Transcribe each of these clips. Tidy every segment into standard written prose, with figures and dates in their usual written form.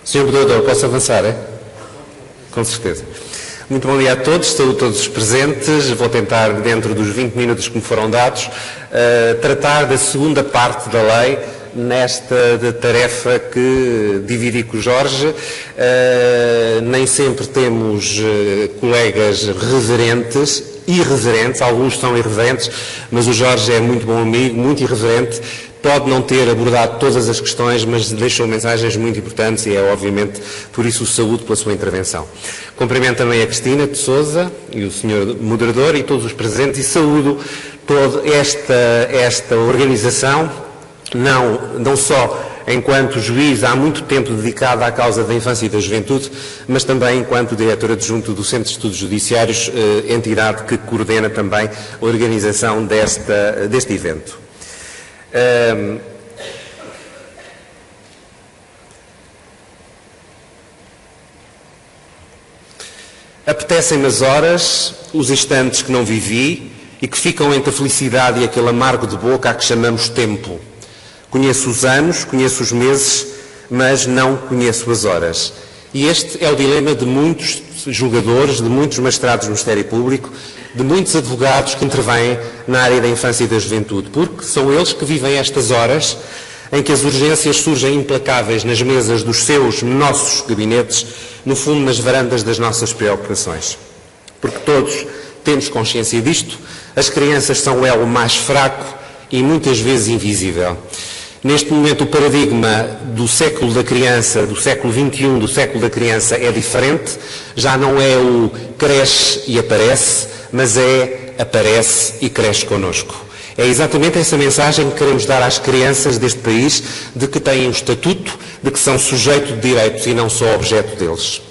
Senhor Moderador, posso avançar, é? Com certeza. Muito bom dia a todos, saúdo todos os presentes. Vou tentar, dentro dos 20 minutos que me foram dados, tratar da segunda parte da lei, nesta tarefa que dividi com o Jorge. Nem sempre temos colegas reverentes, irreverentes, alguns são irreverentes, mas o Jorge é muito bom amigo, muito irreverente. Pode não ter abordado todas as questões, mas deixou mensagens muito importantes e é, obviamente, por isso o saúdo pela sua intervenção. Cumprimento também a Cristina de Sousa e o Sr. Moderador e todos os presentes e saúdo toda esta organização, não só enquanto juiz há muito tempo dedicado à causa da infância e da juventude, mas também enquanto diretor adjunto do Centro de Estudos Judiciários, entidade que coordena também a organização deste evento. Apetecem-me as horas, os instantes que não vivi e que ficam entre a felicidade e aquele amargo de boca a que chamamos tempo. Conheço os anos, conheço os meses, mas não conheço as horas. E este é o dilema de muitos julgadores, de muitos magistrados do Ministério Público, de muitos advogados que intervêm na área da infância e da juventude, porque são eles que vivem estas horas em que as urgências surgem implacáveis nas mesas dos seus, nossos gabinetes, no fundo nas varandas das nossas preocupações. Porque todos temos consciência disto, as crianças são o elo mais fraco e muitas vezes invisível. Neste momento o paradigma do século da criança, do século XXI, do século da criança é diferente, já não é o cresce e aparece, mas é aparece e cresce connosco. É exatamente essa mensagem que queremos dar às crianças deste país, de que têm um estatuto, de que são sujeito de direitos e não só objeto deles.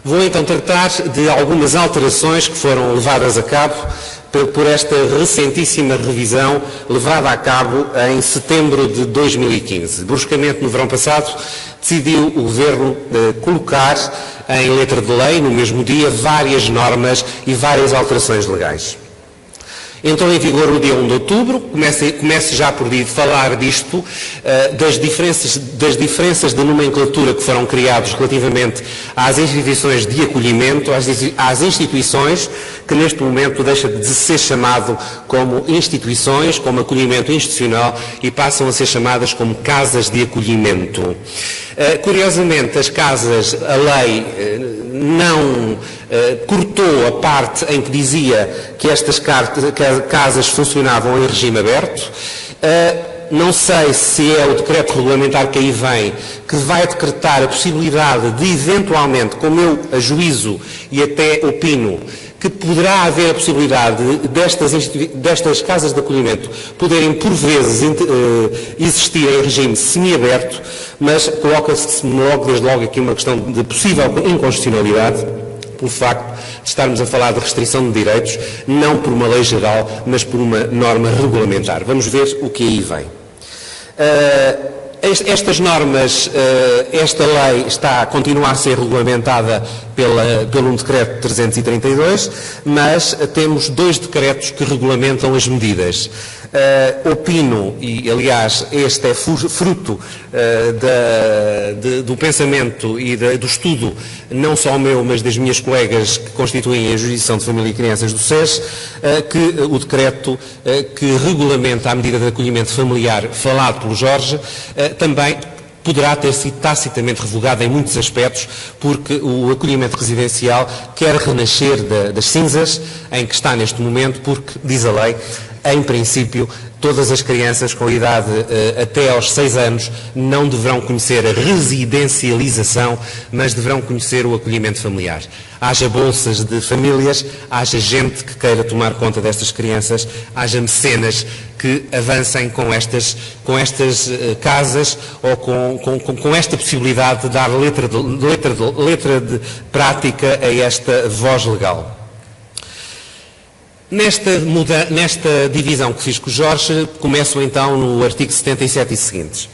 Vou então tratar de algumas alterações que foram levadas a cabo por esta recentíssima revisão levada a cabo em setembro de 2015. Bruscamente, no verão passado, decidiu o Governo colocar em letra de lei, no mesmo dia, várias normas e várias alterações legais. Entrou em vigor no dia 1 de outubro, começo já por falar disto, das diferenças de nomenclatura que foram criadas relativamente às instituições de acolhimento, às instituições que neste momento deixa de ser chamado como instituições, como acolhimento institucional e passam a ser chamadas como casas de acolhimento. Curiosamente, as casas, a lei não cortou a parte em que dizia que estas casas funcionavam em regime aberto. Não sei se é o decreto regulamentar que aí vem, que vai decretar a possibilidade de, eventualmente, como eu ajuizo e até opino, que poderá haver a possibilidade destas casas de acolhimento poderem, por vezes, existir em regime semiaberto, mas coloca-se desde logo aqui uma questão de possível inconstitucionalidade, pelo facto de estarmos a falar de restrição de direitos, não por uma lei geral, mas por uma norma regulamentar. Vamos ver o que aí vem. Estas normas, esta lei está a continuar a ser regulamentada pelo um decreto 332, mas temos dois decretos que regulamentam as medidas. Opino, e aliás este é fruto do pensamento e do estudo, não só meu, mas das minhas colegas que constituem a Jurisdição de Família e Crianças do SES, que o decreto que regulamenta a medida de acolhimento familiar falado pelo Jorge, também poderá ter sido tacitamente revogado em muitos aspectos, porque o acolhimento residencial quer renascer das cinzas em que está neste momento, porque, diz a lei, em princípio, todas as crianças com idade até aos 6 anos não deverão conhecer a residencialização, mas deverão conhecer o acolhimento familiar. Haja bolsas de famílias, haja gente que queira tomar conta destas crianças, haja mecenas que avancem com estas casas ou com esta possibilidade de dar letra de prática a esta voz legal. Nesta divisão que fiz com o Jorge, começo então no artigo 77 e seguintes.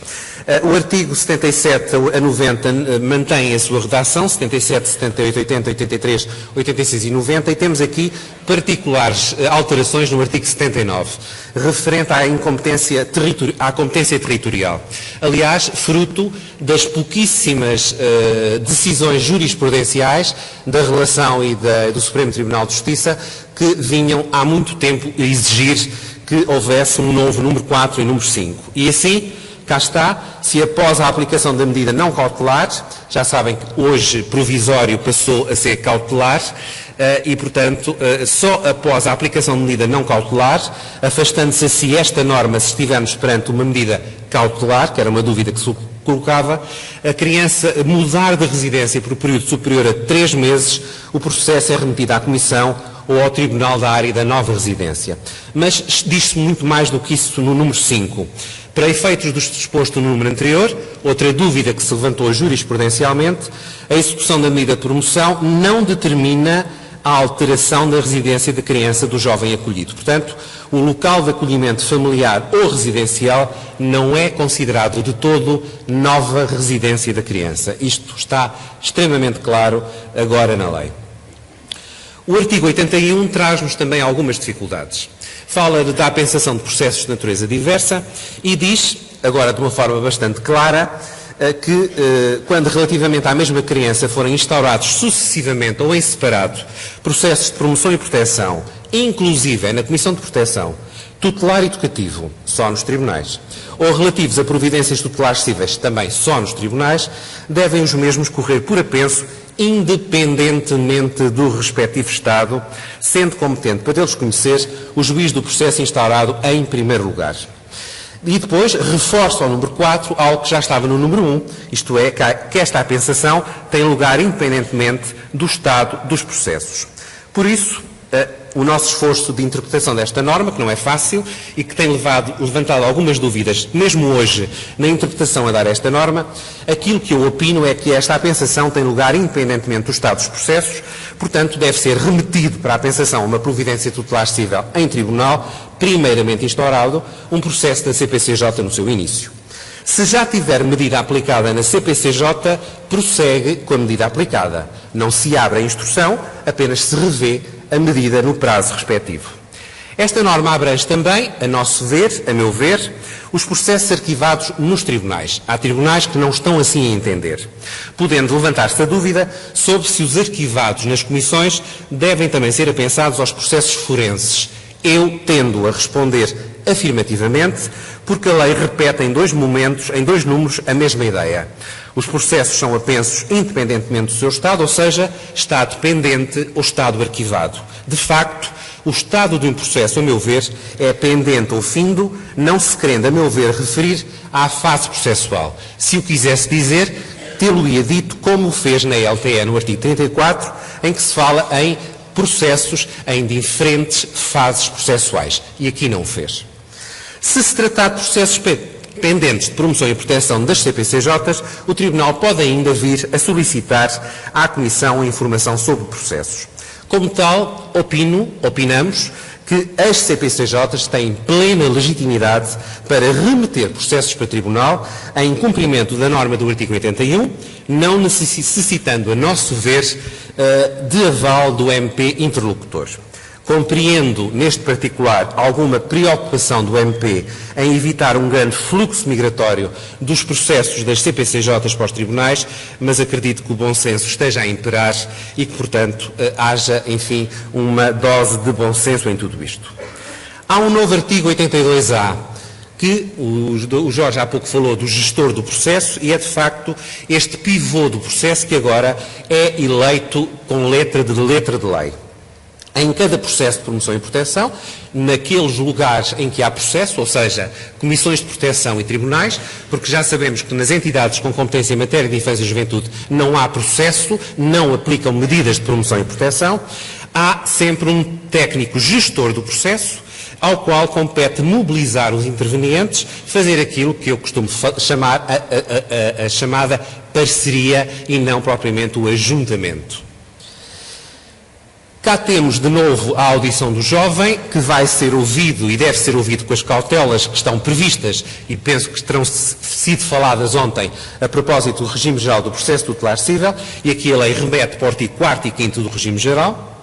O artigo 77 a 90 mantém a sua redação, 77, 78, 80, 83, 86 e 90, e temos aqui particulares alterações no artigo 79, referente à competência territorial. Aliás, fruto das pouquíssimas decisões jurisprudenciais da relação e do Supremo Tribunal de Justiça que vinham há muito tempo a exigir que houvesse um novo número 4 e número 5. E assim, cá está, se após a aplicação da medida não cautelar, já sabem que hoje provisório passou a ser cautelar, e, portanto, só após a aplicação de medida não cautelar, afastando-se assim esta norma, se estivermos perante uma medida cautelar, que era uma dúvida que se colocava, a criança mudar de residência por um período superior a 3 meses, o processo é remetido à Comissão ou ao Tribunal da Área da nova residência. Mas diz-se muito mais do que isso no número 5. Para efeitos do disposto no número anterior, outra dúvida que se levantou jurisprudencialmente, a execução da medida de promoção não determina a alteração da residência da criança do jovem acolhido. Portanto, o local de acolhimento familiar ou residencial não é considerado de todo nova residência da criança. Isto está extremamente claro agora na lei. O artigo 81 traz-nos também algumas dificuldades. Fala da apensação de processos de natureza diversa e diz, agora de uma forma bastante clara, que quando relativamente à mesma criança forem instaurados sucessivamente ou em separado processos de promoção e proteção, inclusive na Comissão de Proteção, tutelar educativo, só nos tribunais, ou relativos a providências tutelares cíveis, também só nos tribunais, devem os mesmos correr por apenso independentemente do respectivo Estado, sendo competente para eles conhecer o juiz do processo instaurado em primeiro lugar. E depois reforça ao número 4 algo que já estava no número 1, isto é, que esta apensação tem lugar independentemente do estado dos processos. Por isso, o nosso esforço de interpretação desta norma, que não é fácil e que tem levantado algumas dúvidas, mesmo hoje, na interpretação a dar esta norma, aquilo que eu opino é que esta apensação tem lugar independentemente do estado dos processos, portanto, deve ser remetido para a apensação uma providência tutelar cível em tribunal, primeiramente instaurado, um processo da CPCJ no seu início. Se já tiver medida aplicada na CPCJ, prossegue com a medida aplicada. Não se abre a instrução, apenas se revê a medida no prazo respectivo. Esta norma abrange também, a nosso ver, a meu ver, os processos arquivados nos tribunais. Há tribunais que não estão assim a entender, podendo levantar-se a dúvida sobre se os arquivados nas comissões devem também ser apensados aos processos forenses. Eu tendo a responder afirmativamente, porque a lei repete em 2 momentos, em 2 números, a mesma ideia. Os processos são apensos independentemente do seu estado, ou seja, estado pendente ou estado arquivado. De facto, o estado de um processo, a meu ver, é pendente ou findo, não se querendo, a meu ver, referir à fase processual. Se o quisesse dizer, tê-lo-ia dito como o fez na LTE, no artigo 34, em que se fala em processos em diferentes fases processuais. E aqui não o fez. Se se tratar de processos pendentes de promoção e proteção das CPCJs, o Tribunal pode ainda vir a solicitar à Comissão informação sobre processos. Como tal, opinamos que as CPCJs têm plena legitimidade para remeter processos para Tribunal em cumprimento da norma do artigo 81, não necessitando, a nosso ver, de aval do MP interlocutor. Compreendo, neste particular, alguma preocupação do MP em evitar um grande fluxo migratório dos processos das CPCJs para os tribunais, mas acredito que o bom senso esteja a imperar e que, portanto, haja, enfim, uma dose de bom senso em tudo isto. Há um novo artigo 82A, que o Jorge há pouco falou do gestor do processo, e é, de facto, este pivô do processo que agora é eleito com letra de lei. Em cada processo de promoção e proteção, naqueles lugares em que há processo, ou seja, comissões de proteção e tribunais, porque já sabemos que nas entidades com competência em matéria de infância e juventude não há processo, não aplicam medidas de promoção e proteção, há sempre um técnico gestor do processo, ao qual compete mobilizar os intervenientes, fazer aquilo que eu costumo chamar a chamada parceria e não propriamente o ajuntamento. Cá temos de novo a audição do jovem, que vai ser ouvido e deve ser ouvido com as cautelas que estão previstas e penso que terão sido faladas ontem a propósito do regime geral do processo tutelar civil, e aqui a lei remete para o artigo 4º e 5º do regime geral.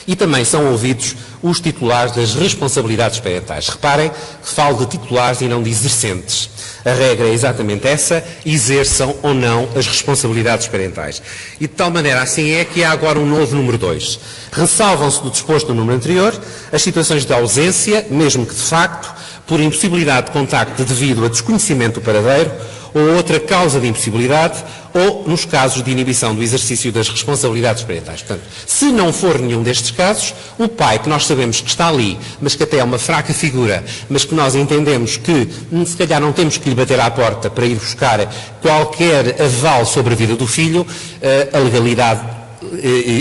E também são ouvidos os titulares das responsabilidades parentais. Reparem que falo de titulares e não de exercentes. A regra é exatamente essa, exerçam ou não as responsabilidades parentais. E de tal maneira assim é que há agora um novo número 2. Ressalvam-se do disposto no número anterior as situações de ausência, mesmo que de facto, por impossibilidade de contacto devido a desconhecimento do paradeiro, ou outra causa de impossibilidade, ou nos casos de inibição do exercício das responsabilidades parentais. Portanto, se não for nenhum destes casos, o pai, que nós sabemos que está ali, mas que até é uma fraca figura, mas que nós entendemos que se calhar não temos que lhe bater à porta para ir buscar qualquer aval sobre a vida do filho, a legalidade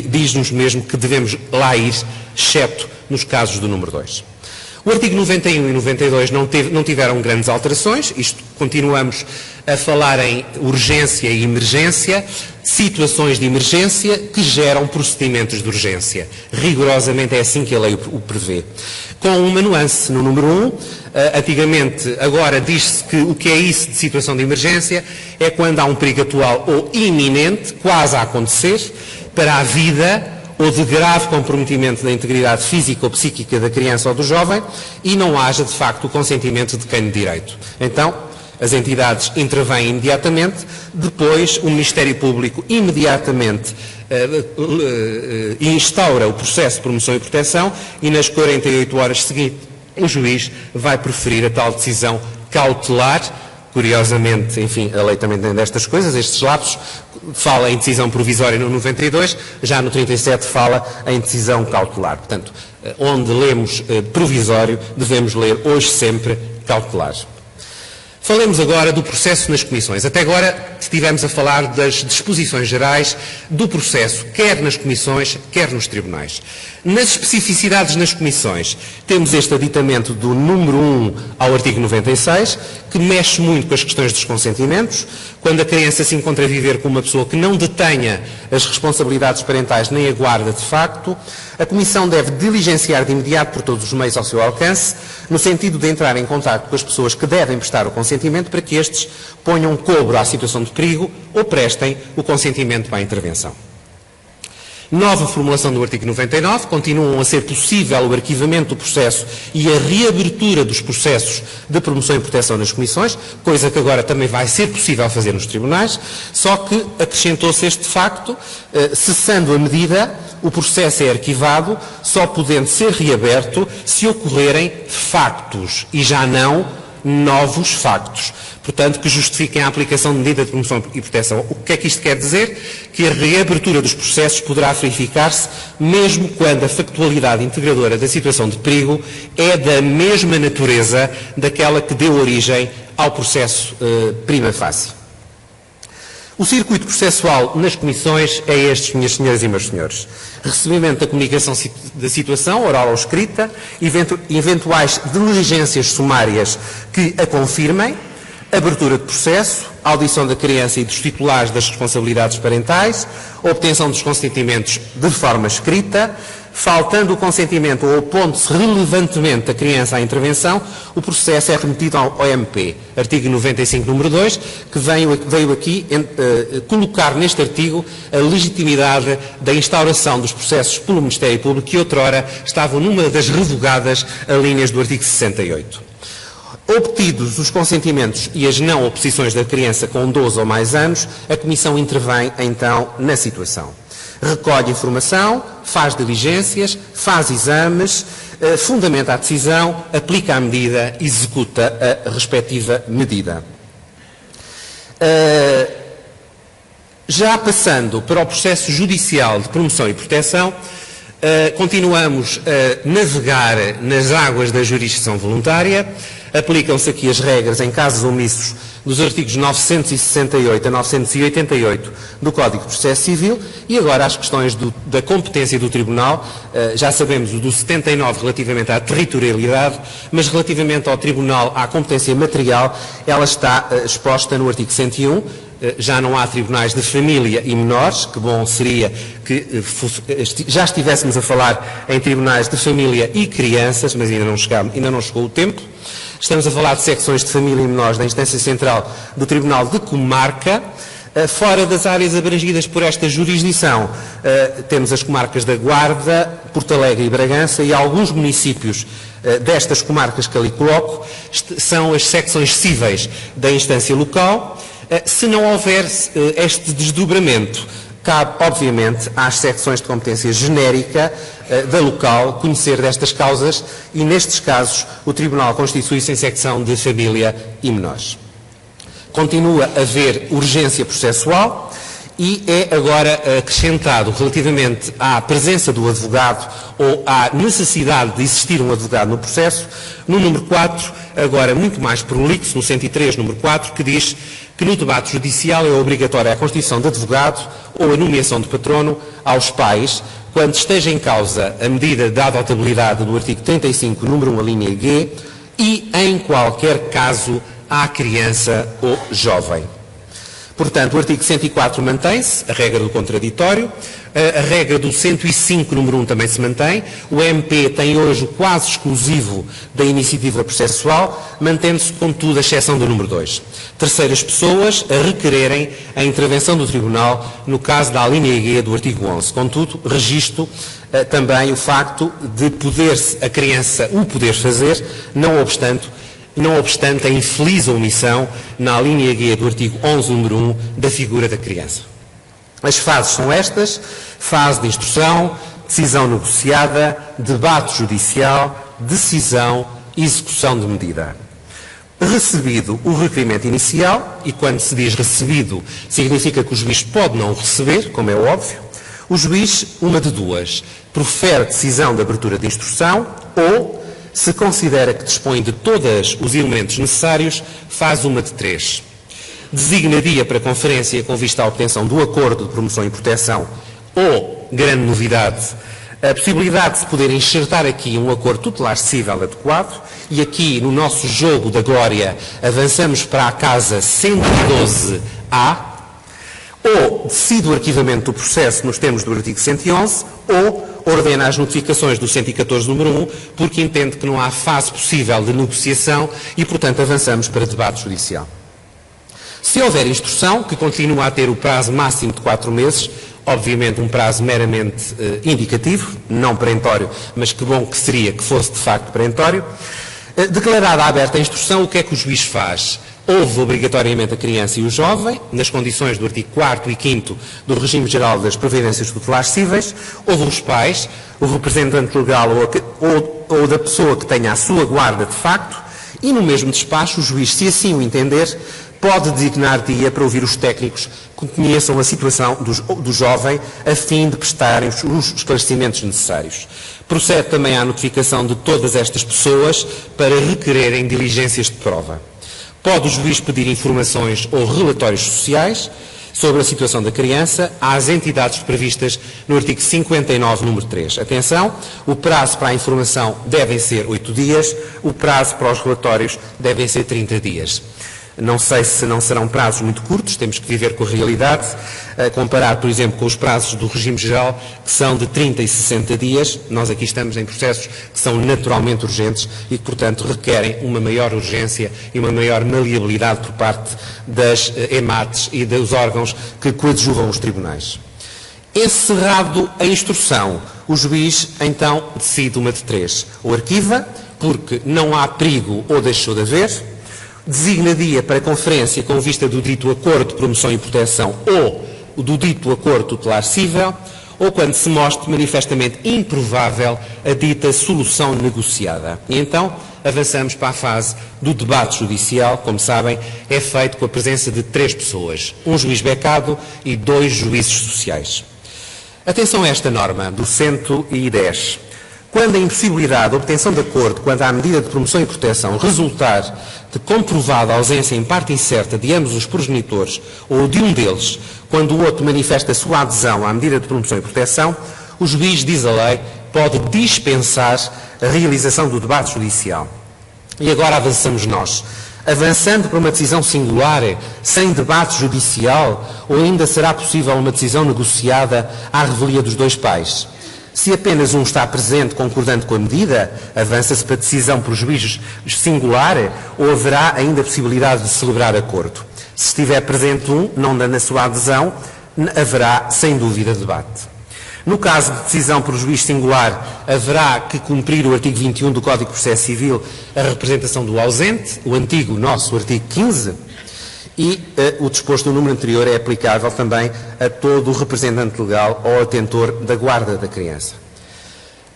diz-nos mesmo que devemos lá ir, exceto nos casos do número 2. O artigo 91 e 92 não tiveram grandes alterações, isto continuamos a falar em urgência e emergência, situações de emergência que geram procedimentos de urgência. Rigorosamente é assim que a lei o prevê. Com uma nuance no número 1, antigamente, agora diz-se que o que é isso de situação de emergência é quando há um perigo atual ou iminente, quase a acontecer, para a vida ou de grave comprometimento da integridade física ou psíquica da criança ou do jovem e não haja, de facto, o consentimento de quem de direito. Então, as entidades intervêm imediatamente, depois o Ministério Público imediatamente instaura o processo de promoção e proteção e nas 48 horas seguintes o juiz vai proferir a tal decisão cautelar. Curiosamente, enfim, a lei também tem destas coisas, estes lapsos, fala em decisão provisória no 92, já no 37 fala em decisão cautelar. Portanto, onde lemos provisório, devemos ler hoje sempre cautelar. Falemos agora do processo nas comissões. Até agora estivemos a falar das disposições gerais do processo, quer nas comissões, quer nos tribunais. Nas especificidades nas comissões, temos este aditamento do número 1 ao artigo 96, que mexe muito com as questões dos consentimentos. Quando a criança se encontra a viver com uma pessoa que não detenha as responsabilidades parentais nem a guarda de facto, a Comissão deve diligenciar de imediato por todos os meios ao seu alcance, no sentido de entrar em contacto com as pessoas que devem prestar o consentimento para que estes ponham cobro à situação de perigo ou prestem o consentimento para a intervenção. Nova formulação do artigo 99, continuam a ser possível o arquivamento do processo e a reabertura dos processos de promoção e proteção nas comissões, coisa que agora também vai ser possível fazer nos tribunais, só que acrescentou-se este facto, cessando a medida, o processo é arquivado, só podendo ser reaberto se ocorrerem factos e já não novos factos. Portanto, que justifiquem a aplicação de medida de promoção e proteção. O que é que isto quer dizer? Que a reabertura dos processos poderá verificar-se mesmo quando a factualidade integradora da situação de perigo é da mesma natureza daquela que deu origem ao processo prima facie. O circuito processual nas comissões é este, minhas senhoras e meus senhores. Recebimento da comunicação da situação, oral ou escrita, eventuais diligências sumárias que a confirmem, abertura de processo, audição da criança e dos titulares das responsabilidades parentais, obtenção dos consentimentos de forma escrita, faltando o consentimento ou opondo-se relevantemente a criança à intervenção, o processo é remetido ao MP. Artigo 95, número 2, que veio aqui colocar neste artigo a legitimidade da instauração dos processos pelo Ministério Público, que outrora estavam numa das revogadas alíneas do artigo 68. Obtidos os consentimentos e as não oposições da criança com 12 ou mais anos, a Comissão intervém então na situação. Recolhe informação, faz diligências, faz exames, fundamenta a decisão, aplica a medida, executa a respectiva medida. Já passando para o processo judicial de promoção e proteção, continuamos a navegar nas águas da jurisdição voluntária. Aplicam-se aqui as regras em casos omissos dos artigos 968 a 988 do Código de Processo Civil e agora as questões da competência do Tribunal. Já sabemos o do 79 relativamente à territorialidade, mas relativamente ao Tribunal, à competência material, ela está exposta no artigo 101, já não há tribunais de família e menores, que bom seria que já estivéssemos a falar em tribunais de família e crianças, mas ainda não chegou o tempo. Estamos a falar de secções de família e menores da instância central do Tribunal de Comarca. Fora das áreas abrangidas por esta jurisdição, temos as comarcas da Guarda, Porto Alegre e Bragança, e alguns municípios destas comarcas que ali coloco são as secções cíveis da instância local. Se não houver este desdobramento, cabe, obviamente, às secções de competência genérica da local conhecer destas causas e, nestes casos, o Tribunal constitui-se em secção de família e menores. Continua a haver urgência processual e é agora acrescentado, relativamente à presença do advogado ou à necessidade de existir um advogado no processo, no número 4, agora muito mais prolixo, no 103, número 4, que diz que no debate judicial é obrigatória a constituição de advogado ou a nomeação de patrono aos pais, quando esteja em causa a medida da adotabilidade do artigo 35, número 1, a linha G, e em qualquer caso à criança ou jovem. Portanto, o artigo 104 mantém-se, a regra do contraditório, a regra do 105, número 1, também se mantém, o MP tem hoje o quase exclusivo da iniciativa processual, mantendo-se, contudo, a exceção do número 2. Terceiras pessoas a requererem a intervenção do Tribunal no caso da alínea G do artigo 11. Contudo, registro também o facto de a criança o poder fazer, não obstante a infeliz omissão na linha G do artigo 11, número 1, da figura da criança. As fases são estas: fase de instrução, decisão negociada, debate judicial, decisão, execução de medida. Recebido o requerimento inicial, e quando se diz recebido, significa que o juiz pode não o receber, como é óbvio, o juiz, uma de duas, profere decisão de abertura de instrução ou, se considera que dispõe de todos os elementos necessários, faz uma de 3. Designa dia para conferência com vista à obtenção do acordo de promoção e proteção ou, grande novidade, a possibilidade de se poder enxertar aqui um acordo tutelar cível adequado, e aqui no nosso jogo da glória avançamos para a casa 112A, ou decide o arquivamento do processo nos termos do artigo 111, ou ordena as notificações do 114, número 1, porque entende que não há fase possível de negociação e, portanto, avançamos para debate judicial. Se houver instrução, que continua a ter o prazo máximo de 4 meses, obviamente um prazo meramente indicativo, não perentório, mas que bom que seria que fosse de facto perentório, declarada aberta a instrução, o que é que o juiz faz? Ouve obrigatoriamente a criança e o jovem, nas condições do artigo 4º e 5º do Regime Geral das Providências Tutelares Cíveis, ouve os pais, o representante legal ou da pessoa que tenha a sua guarda de facto, e no mesmo despacho o juiz, se assim o entender, pode designar dia para ouvir os técnicos que conheçam a situação do jovem a fim de prestarem os esclarecimentos necessários. Procede também à notificação de todas estas pessoas para requererem diligências de prova. Pode o juiz pedir informações ou relatórios sociais sobre a situação da criança às entidades previstas no artigo 59, número 3. Atenção, o prazo para a informação devem ser 8 dias, o prazo para os relatórios devem ser 30 dias. Não sei se não serão prazos muito curtos, temos que viver com a realidade, comparar, por exemplo, com os prazos do regime geral, que são de 30 e 60 dias. Nós aqui estamos em processos que são naturalmente urgentes e que, portanto, requerem uma maior urgência e uma maior maleabilidade por parte das EMATs e dos órgãos que coadjuvam os tribunais. Encerrado a instrução, o juiz, então, decide uma de 3. Ou arquiva, porque não há perigo ou deixou de haver, designa dia para conferência com vista do dito acordo de promoção e proteção ou do dito acordo tutelar cível, ou quando se mostre manifestamente improvável a dita solução negociada. E então avançamos para a fase do debate judicial. Como sabem, é feito com a presença de 3 pessoas, um juiz becado e 2 juízes sociais. Atenção a esta norma do 110. Quando a impossibilidade de obtenção de acordo quanto à medida de promoção e proteção resultar de comprovada ausência em parte incerta de ambos os progenitores ou de um deles, quando o outro manifesta a sua adesão à medida de promoção e proteção, o juiz, diz a lei, pode dispensar a realização do debate judicial. E agora avançamos nós Avançando para uma decisão singular, sem debate judicial, ou ainda será possível uma decisão negociada à revelia dos dois pais? Se apenas um está presente concordando com a medida, avança-se para decisão por juízo singular ou haverá ainda a possibilidade de celebrar acordo? Se estiver presente um, não dando a sua adesão, haverá sem dúvida debate. No caso de decisão por juiz singular, haverá que cumprir o artigo 21 do Código de Processo Civil, a representação do ausente, o antigo nosso artigo 15, e o disposto no número anterior é aplicável também a todo o representante legal ou atentor da guarda da criança.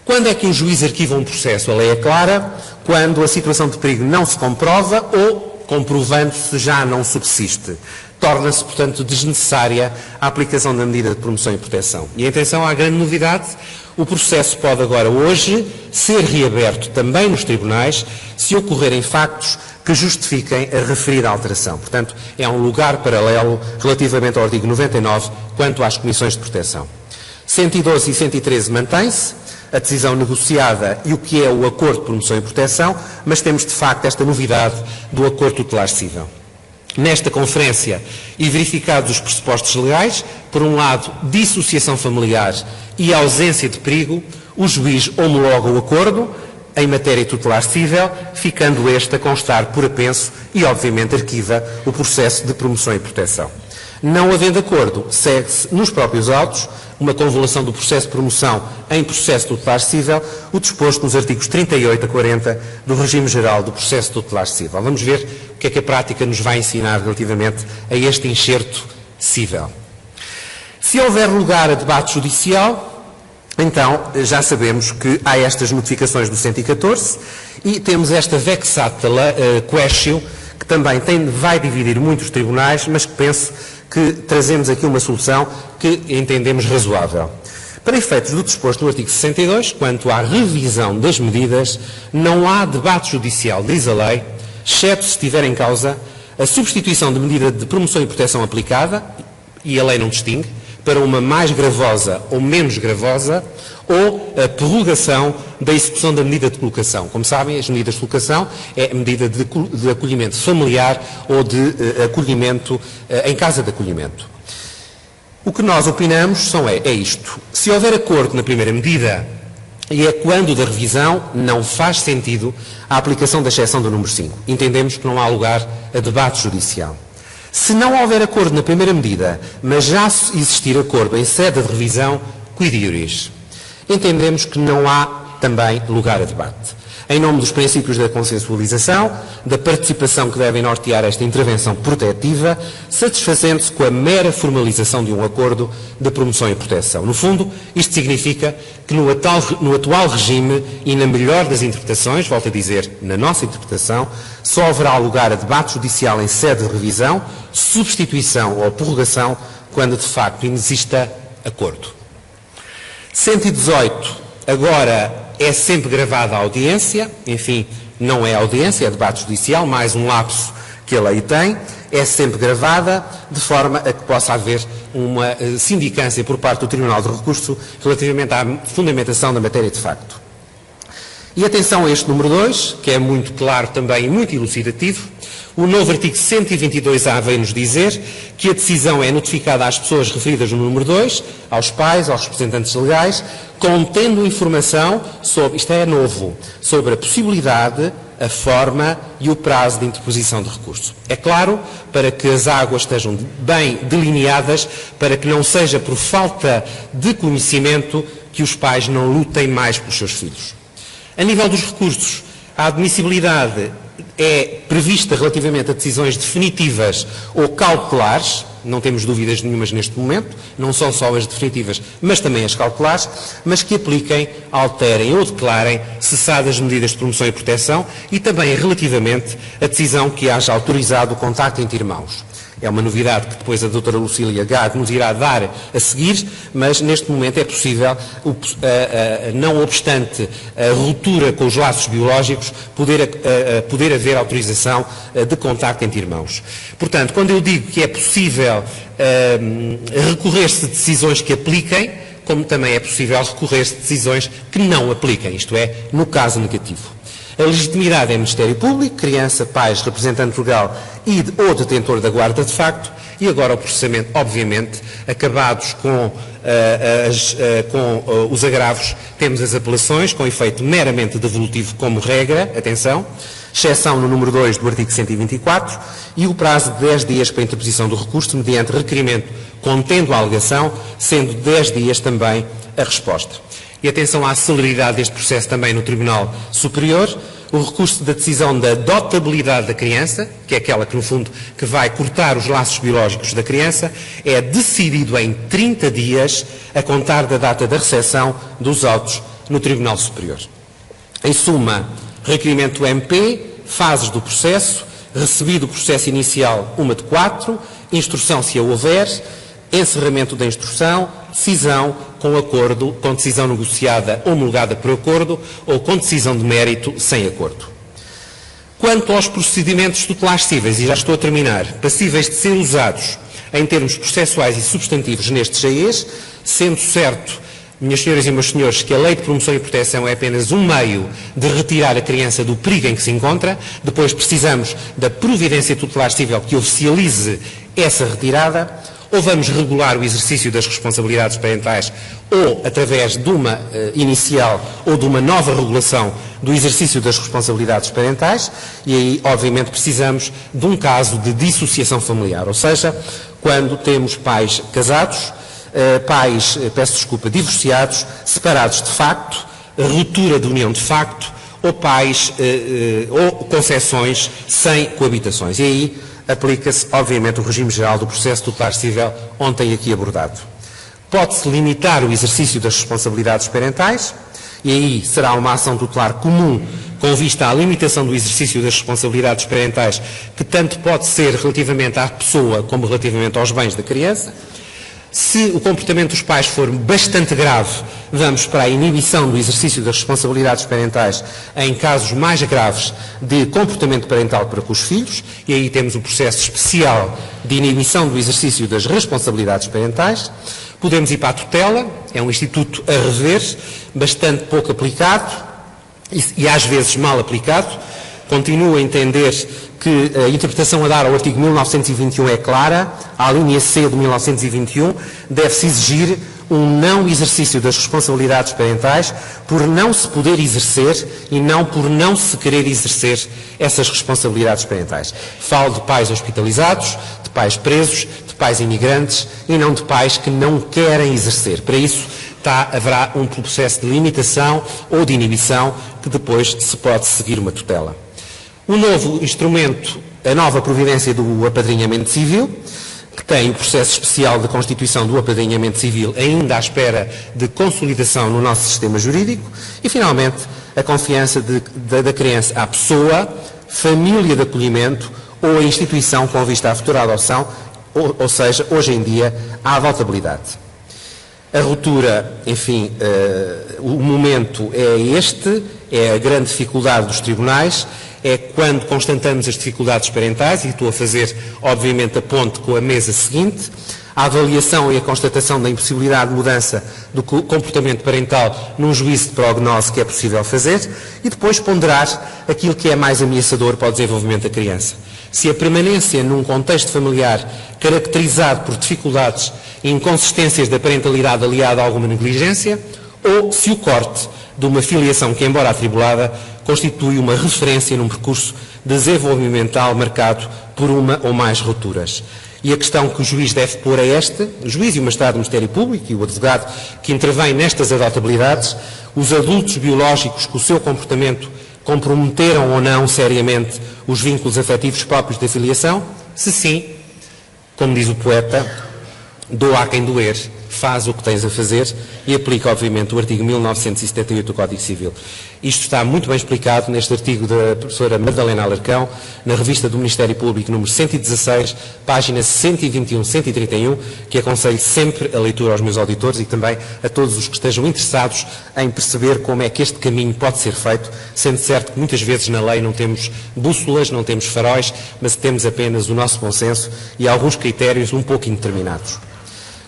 Quando é que o juiz arquiva um processo? A lei é clara, quando a situação de perigo não se comprova ou, comprovando-se, já não subsiste. Torna-se, portanto, desnecessária a aplicação da medida de promoção e proteção. E atenção à grande novidade, o processo pode agora, hoje, ser reaberto também nos tribunais se ocorrerem factos que justifiquem a referida alteração. Portanto, é um lugar paralelo relativamente ao artigo 99 quanto às comissões de proteção. 112 e 113 mantém-se, a decisão negociada e o que é o acordo de promoção e proteção, mas temos de facto esta novidade do acordo tutelar cível. Nesta conferência e verificados os pressupostos legais, por um lado, dissociação familiar e ausência de perigo, o juiz homologa o acordo em matéria tutelar cível, ficando este a constar por apenso e, obviamente, arquiva o processo de promoção e proteção. Não havendo acordo, segue-se nos próprios autos uma convolução do processo de promoção em processo tutelar cível, o disposto nos artigos 38 a 40 do regime geral do processo tutelar cível. Vamos ver o que é que a prática nos vai ensinar relativamente a este enxerto cível. Se houver lugar a debate judicial, então já sabemos que há estas notificações do 114 e temos esta vexata quaestio, que também vai dividir muitos tribunais, mas que penso que trazemos aqui uma solução que entendemos razoável. Para efeitos do disposto no artigo 62, quanto à revisão das medidas, não há debate judicial, diz a lei, exceto se estiver em causa a substituição de medida de promoção e proteção aplicada, e a lei não distingue, para uma mais gravosa ou menos gravosa, ou a prorrogação da execução da medida de colocação. Como sabem, as medidas de colocação é a medida de acolhimento familiar ou de acolhimento em casa de acolhimento. O que nós opinamos é isto. Se houver acordo na primeira medida, e é quando da revisão não faz sentido a aplicação da exceção do número 5. Entendemos que não há lugar a debate judicial. Se não houver acordo na primeira medida, mas já existir acordo em sede de revisão, quid iuris? Entendemos que não há também lugar a debate. Em nome dos princípios da consensualização, da participação que devem nortear esta intervenção protetiva, satisfazendo-se com a mera formalização de um acordo de promoção e proteção. No fundo, isto significa que no atual regime e na melhor das interpretações, volto a dizer, na nossa interpretação, só haverá lugar a debate judicial em sede de revisão, substituição ou prorrogação, quando de facto exista acordo. 118. Agora é sempre gravada a audiência, enfim, não é audiência, é debate judicial, mais um lapso que a lei tem, é sempre gravada, de forma a que possa haver uma sindicância por parte do Tribunal de Recurso relativamente à fundamentação da matéria de facto. E atenção a este número 2, que é muito claro também e muito elucidativo. O novo artigo 122A vem-nos dizer que a decisão é notificada às pessoas referidas no número 2, aos pais, aos representantes legais, contendo informação sobre, isto é novo, sobre a possibilidade, a forma e o prazo de interposição de recurso. É claro, para que as águas estejam bem delineadas, para que não seja por falta de conhecimento que os pais não lutem mais pelos seus filhos. A nível dos recursos, a admissibilidade é prevista relativamente a decisões definitivas ou cautelares, não temos dúvidas nenhumas neste momento, não são só as definitivas, mas também as cautelares, mas que apliquem, alterem ou declarem cessadas medidas de promoção e proteção e também relativamente a decisão que haja autorizado o contacto entre irmãos. É uma novidade que depois a doutora Lucília Gago nos irá dar a seguir, mas neste momento é possível, não obstante a ruptura com os laços biológicos, poder haver autorização de contacto entre irmãos. Portanto, quando eu digo que é possível recorrer-se de decisões que apliquem, como também é possível recorrer-se de decisões que não apliquem, isto é, no caso negativo. A legitimidade é Ministério Público, criança, pais, representante legal ou detentor da guarda de facto, e agora o processamento, obviamente, acabados com os agravos, temos as apelações com efeito meramente devolutivo como regra, atenção, exceção no número 2 do artigo 124, e o prazo de 10 dias para a interposição do recurso mediante requerimento contendo a alegação, sendo 10 dias também a resposta. E atenção à celeridade deste processo também no Tribunal Superior. O recurso da decisão da dotabilidade da criança, que é aquela que, no fundo, que vai cortar os laços biológicos da criança, é decidido em 30 dias a contar da data da recepção dos autos no Tribunal Superior. Em suma, requerimento do MP, fases do processo, recebido o processo inicial, uma de 4, instrução se a houver, encerramento da instrução, decisão com acordo, com decisão negociada homologada por acordo ou com decisão de mérito sem acordo. Quanto aos procedimentos tutelares cíveis, e já estou a terminar, passíveis de ser usados em termos processuais e substantivos nestes AEs, sendo certo, minhas senhoras e meus senhores, que a Lei de Promoção e Proteção é apenas um meio de retirar a criança do perigo em que se encontra, depois precisamos da providência tutelar cível que oficialize essa retirada, ou vamos regular o exercício das responsabilidades parentais, ou através de uma inicial ou de uma nova regulação do exercício das responsabilidades parentais, e aí, obviamente, precisamos de um caso de dissociação familiar, ou seja, quando temos pais casados, divorciados, separados de facto, ruptura de união de facto, ou pais ou concessões sem coabitações. E aí aplica-se, obviamente, o regime geral do processo tutelar cível, ontem aqui abordado. Pode-se limitar o exercício das responsabilidades parentais, e aí será uma ação tutelar comum com vista à limitação do exercício das responsabilidades parentais, que tanto pode ser relativamente à pessoa como relativamente aos bens da criança. Se o comportamento dos pais for bastante grave, vamos para a inibição do exercício das responsabilidades parentais em casos mais graves de comportamento parental para com os filhos, e aí temos o processo especial de inibição do exercício das responsabilidades parentais. Podemos ir para a tutela, é um instituto a rever, bastante pouco aplicado e às vezes mal aplicado. Continuo a entender que a interpretação a dar ao artigo 1921 é clara, à linha C de 1921, deve-se exigir um não exercício das responsabilidades parentais por não se poder exercer e não por não se querer exercer essas responsabilidades parentais. Falo de pais hospitalizados, de pais presos, de pais imigrantes e não de pais que não querem exercer. Para isso haverá um processo de limitação ou de inibição que depois se pode seguir uma tutela. O novo instrumento, a nova providência do apadrinhamento civil, que tem o processo especial de constituição do apadrinhamento civil ainda à espera de consolidação no nosso sistema jurídico, e finalmente a confiança da criança à pessoa, família de acolhimento ou a instituição com vista à futura adoção, ou seja, hoje em dia, à adotabilidade. A ruptura, enfim, o momento é este, é a grande dificuldade dos tribunais, é quando constatamos as dificuldades parentais, e estou a fazer, obviamente, a ponte com a mesa seguinte, a avaliação e a constatação da impossibilidade de mudança do comportamento parental num juízo de prognose que é possível fazer, e depois ponderar aquilo que é mais ameaçador para o desenvolvimento da criança. Se a permanência num contexto familiar caracterizado por dificuldades e inconsistências da parentalidade aliada a alguma negligência, ou se o corte de uma filiação que, embora atribulada, constitui uma referência num percurso desenvolvimental marcado por uma ou mais rupturas. E a questão que o juiz deve pôr é esta: o juiz e o magistrado do Ministério Público e o advogado que intervém nestas adotabilidades, os adultos biológicos que o seu comportamento comprometeram ou não seriamente os vínculos afetivos próprios da filiação? Se sim, como diz o poeta, doa a quem doer, faz o que tens a fazer, e aplica, obviamente, o artigo 1978 do Código Civil. Isto está muito bem explicado neste artigo da professora Madalena Alarcão, na revista do Ministério Público, número 116, páginas 121, 131, que aconselho sempre a leitura aos meus auditores e também a todos os que estejam interessados em perceber como é que este caminho pode ser feito, sendo certo que muitas vezes na lei não temos bússolas, não temos faróis, mas temos apenas o nosso bom senso e alguns critérios um pouco indeterminados.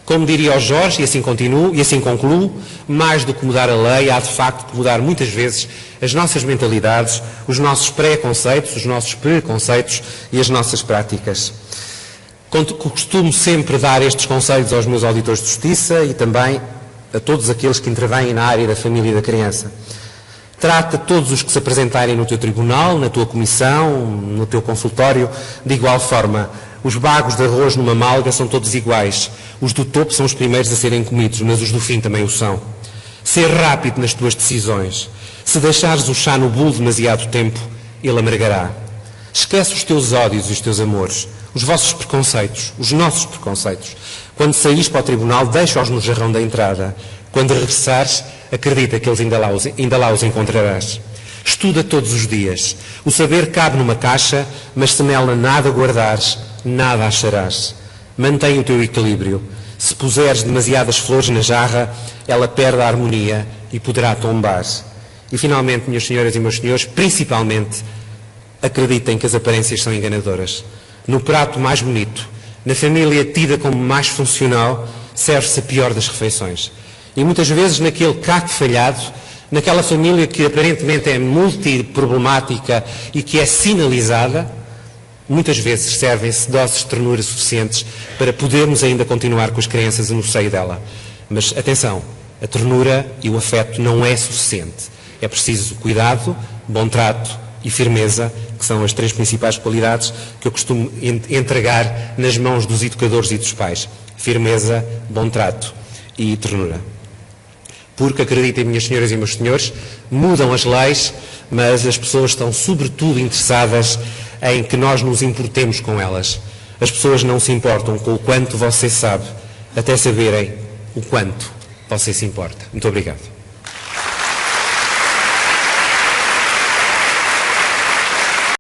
Como diria o Jorge, e assim continuo, e assim concluo, mais do que mudar a lei, há de facto que mudar muitas vezes as nossas mentalidades, os nossos pré-conceitos, os nossos preconceitos e as nossas práticas. Costumo sempre dar estes conselhos aos meus auditores de justiça e também a todos aqueles que intervêm na área da família e da criança. Trata todos os que se apresentarem no teu tribunal, na tua comissão, no teu consultório, de igual forma. Os bagos de arroz numa malga são todos iguais. Os do topo são os primeiros a serem comidos, mas os do fim também o são. Ser rápido nas tuas decisões. Se deixares o chá no bolo demasiado tempo, ele amargará. Esquece os teus ódios e os teus amores, os vossos preconceitos, os nossos preconceitos. Quando saís para o tribunal, deixa-os no jarrão da entrada. Quando regressares, acredita que eles ainda lá os encontrarás. Estuda todos os dias. O saber cabe numa caixa, mas se nela nada guardares, nada acharás. Mantém o teu equilíbrio. Se puseres demasiadas flores na jarra, ela perde a harmonia e poderá tombar. E finalmente, minhas senhoras e meus senhores, principalmente, acreditem que as aparências são enganadoras. No prato mais bonito, na família tida como mais funcional, serve-se a pior das refeições. E muitas vezes naquele caco falhado, naquela família que aparentemente é multiproblemática e que é sinalizada, muitas vezes servem-se doses de ternura suficientes para podermos ainda continuar com as crianças no seio dela. Mas atenção, a ternura e o afeto não é suficiente. É preciso cuidado, bom trato e firmeza, que são as três principais qualidades que eu costumo entregar nas mãos dos educadores e dos pais. Firmeza, bom trato e ternura. Porque, acreditem, minhas senhoras e meus senhores, mudam as leis, mas as pessoas estão sobretudo interessadas em que nós nos importemos com elas. As pessoas não se importam com o quanto você sabe, até saberem o quanto você se importa. Muito obrigado.